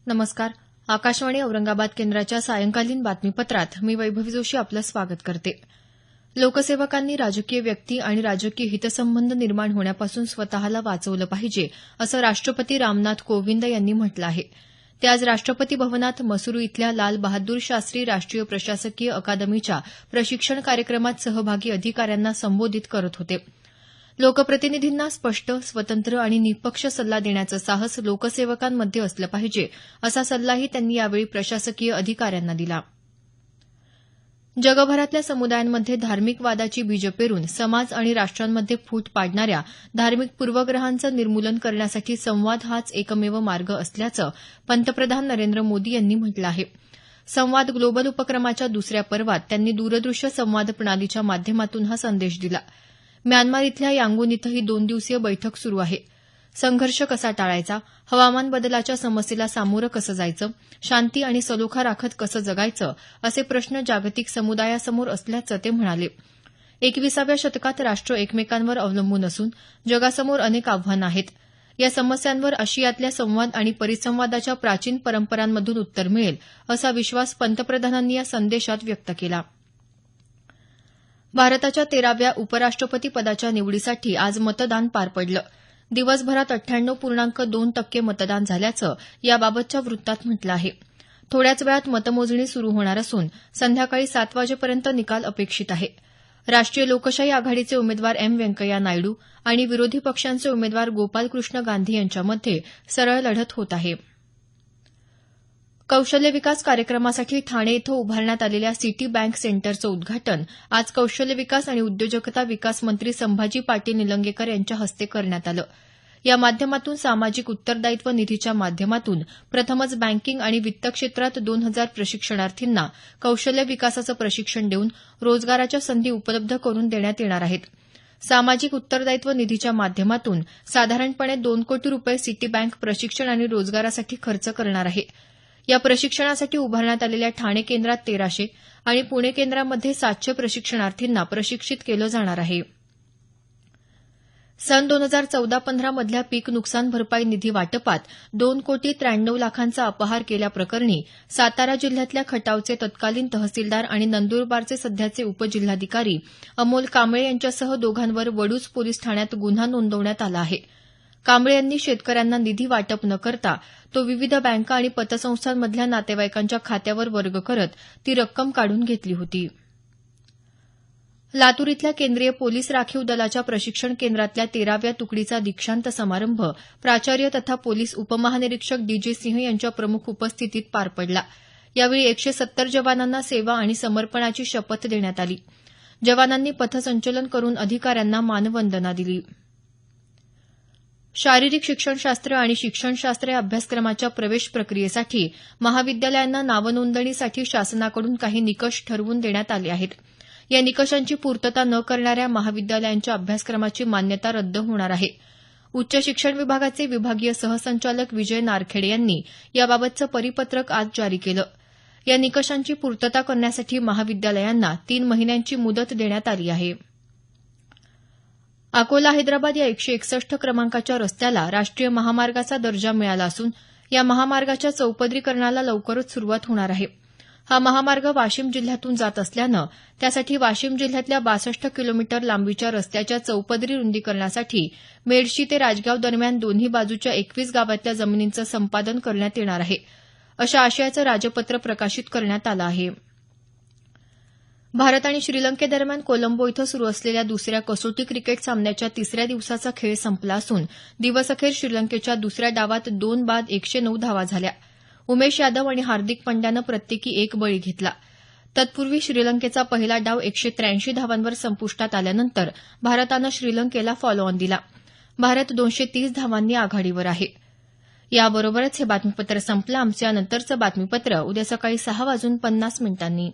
नमस्कार. आकाशवाणी औरंगाबाद केंद्राच्या सायंकालीन बातमीपत्रात मी वैभवी जोशी आपलं स्वागत करते. लोकसेवकांनी राजकीय व्यक्ती आणि राजकीय हितसंबंध निर्माण होण्यापासून स्वतःला वाचवलं पाहिजे असं राष्ट्रपती रामनाथ कोविंद यांनी म्हटलं आहे. ते आज राष्ट्रपती भवनात मसुरू इथल्या लाल बहादूर शास्त्री राष्ट्रीय प्रशासकीय अकादमीच्या प्रशिक्षण कार्यक्रमात सहभागी अधिकाऱ्यांना संबोधित करत होते. लोकप्रतिनिधींना स्पष्ट, स्वतंत्र आणि निःपक्ष सल्ला देण्याचं साहस लोकसेवकांमध्ये असलं पाहिजे असा सल्लाही त्यांनी यावेळी प्रशासकीय अधिकाऱ्यांना दिला. जगभरातल्या समुदायांमध्ये धार्मिक वादाची बीजं पेरून समाज आणि राष्ट्रांमध्ये फूट पाडणाऱ्या धार्मिक पूर्वग्रहांचं निर्मूलन करण्यासाठी संवाद हाच एकमेव मार्ग असल्याचं पंतप्रधान नरेंद्र मोदी यांनी म्हटलं आहे. संवाद ग्लोबल उपक्रमाच्या दुसऱ्या पर्वात त्यांनी दूरदृश्य संवाद प्रणालीच्या माध्यमातून हा संदेश दिला. म्यानमार इथल्या यांगून इथं ही 2 दिवसीय बैठक सुरू आहे. संघर्ष कसा टाळायचा, हवामान बदलाच्या समस्येला सामोरं कसं जायचं, शांती आणि सलोखा राखत कसं जगायचं असे प्रश्न जागतिक समुदायासमोर असल्याचं ते म्हणाले. 21व्या शतकात राष्ट्र एकमेकांवर अवलंबून असून जगासमोर अनेक आव्हानं आहेत. या समस्यांवर आशियातल्या संवाद आणि परिसंवादाच्या प्राचीन परंपरांमधून उत्तर मिळेल असा विश्वास पंतप्रधानांनी या संदेशात व्यक्त केला. भारताच्या 13व्या उपराष्ट्रपती पदाच्या निवडीसाठी आज मतदान पार पडलं. दिवसभरात 98.2% मतदान झाल्याचं याबाबतच्या वृत्तात म्हटलं आहे. थोड्याच वेळात मतमोजणी सुरू होणार असून संध्याकाळी 7 वाजेपर्यंत निकाल अपेक्षित आहे. राष्ट्रीय लोकशाही आघाडीचे उमेदवार एम व्यंकय्या नायडू आणि विरोधी पक्षांचे उमेदवार गोपाल कृष्ण गांधी यांच्यामध्ये सरळ लढत होत आहे. कौशल्य विकास कार्यक्रमासाठी ठाणे इथं उभारण्यात आलेल्या सिटी बँक सेंटरचं उद्घाटन आज कौशल्य विकास आणि उद्योजकता विकास मंत्री संभाजी पाटील निलंगेकर यांच्या हस्ते करण्यात आलं. या माध्यमातून सामाजिक उत्तरदायित्व निधीच्या माध्यमातून प्रथमच बँकिंग आणि वित्त क्षेत्रात 2000 प्रशिक्षणार्थींना कौशल्य विकासाचं प्रशिक्षण देऊन रोजगाराच्या संधी उपलब्ध करून देण्यात येणार आहेत. सामाजिक उत्तरदायित्व निधीच्या माध्यमातून साधारणपणे 2 कोटी रुपये सिटी बँक प्रशिक्षण आणि रोजगारासाठी खर्च करणार आहे. या प्रशिक्षणासाठी उभारण्यात आलेल्या ठाणे केंद्रात 1300 आणि पुणे केंद्रामध्ये 700 प्रशिक्षणार्थींना प्रशिक्षित केलं जाणार आहे. सन 2014-15 मधल्या पीक नुकसान भरपाई निधी वाटपात 2,93,00,000 अपहार केल्याप्रकरणी सातारा जिल्ह्यातल्या खटावचे तत्कालीन तहसीलदार आणि नंदुरबारचे सध्याचे उपजिल्हाधिकारी अमोल कांबळे यांच्यासह दोघांवर वडूज पोलीस ठाण्यात गुन्हा नोंदवण्यात आला आहे. कांबळे यांनी शेतकऱ्यांना निधी वाटप न करता तो विविध बँका आणि पतसंस्थांमधल्या नातेवाईकांच्या खात्यावर वर्ग करत ती रक्कम काढून घेतली होती. लातूर इथल्या केंद्रीय पोलीस राखीव दलाच्या प्रशिक्षण केंद्रातल्या 13व्या तुकडीचा दीक्षांत समारंभ प्राचार्य तथा पोलीस उपमहानिरीक्षक डी.जे. सिंह यांच्या प्रमुख उपस्थितीत पार पडला. यावेळी 170 जवानांना सेवा आणि समर्पणाची शपथ देण्यात आली. जवानांनी पथसंचलन करून अधिकाऱ्यांना मानवंदना दिली. शारीरिक शिक्षणशास्त्र आणि शिक्षणशास्त्र या अभ्यासक्रमाच्या प्रवेश प्रक्रियेसाठी महाविद्यालयांना नावनोंदणीसाठी शासनाकडून काही निकष ठरवून देण्यात आले आहेत. या निकषांची पूर्तता न करणाऱ्या महाविद्यालयांच्या अभ्यासक्रमाची मान्यता रद्द होणार आहे. उच्च शिक्षण विभागाचे विभागीय सहसंचालक विजय नारखेडे यांनी याबाबतचं परिपत्रक आज जारी केलं. या निकषांची पूर्तता करण्यासाठी महाविद्यालयांना 3 महिन्यांची मुदत देण्यात आली आहे. अकोला हैदराबाद या 161 क्रमांकाच्या रस्त्याला राष्ट्रीय महामार्गाचा दर्जा मिळाला असून या महामार्गाच्या चौपदरीकरणाला लवकरच सुरुवात होणार आहे. हा महामार्ग वाशिम जिल्ह्यातून जात असल्यानं त्यासाठी वाशिम जिल्ह्यातल्या 62 किलोमीटर लांबीच्या रस्त्याच्या चौपदरी रुंदीकरणासाठी मेडशी ते राजगाव दरम्यान दोन्ही बाजूच्या 21 गावातल्या जमिनींचं संपादन करण्यात येणार आहे. अशा आशयाचं राजपत्र प्रकाशित करण्यात आलं आहे. भारत आणि श्रीलंकेदरम्यान कोलंबो इथं सुरू असलेल्या दुसऱ्या कसोटी क्रिकेट सामन्याच्या तिसऱ्या दिवसाचा खेळ संपला असून दिवसअखेर श्रीलंकेच्या दुसऱ्या डावात 2 बाद 109 धावा झाल्या. उमेश यादव आणि हार्दिक पंड्यानं प्रत्येकी 1 बळी घेतला. तत्पूर्वी श्रीलंकेचा पहिला डाव 183 धावांवर संपुष्टात आल्यानंतर भारतानं श्रीलंकेला फॉलोऑन दिला. भारत 230 धावांनी आघाडीवर आहे. याबरोबरच हे बातमीपत्र संपलं. आमचं यानंतरचं बातमीपत्र उद्या सकाळी 6:50 मिनिटांनी.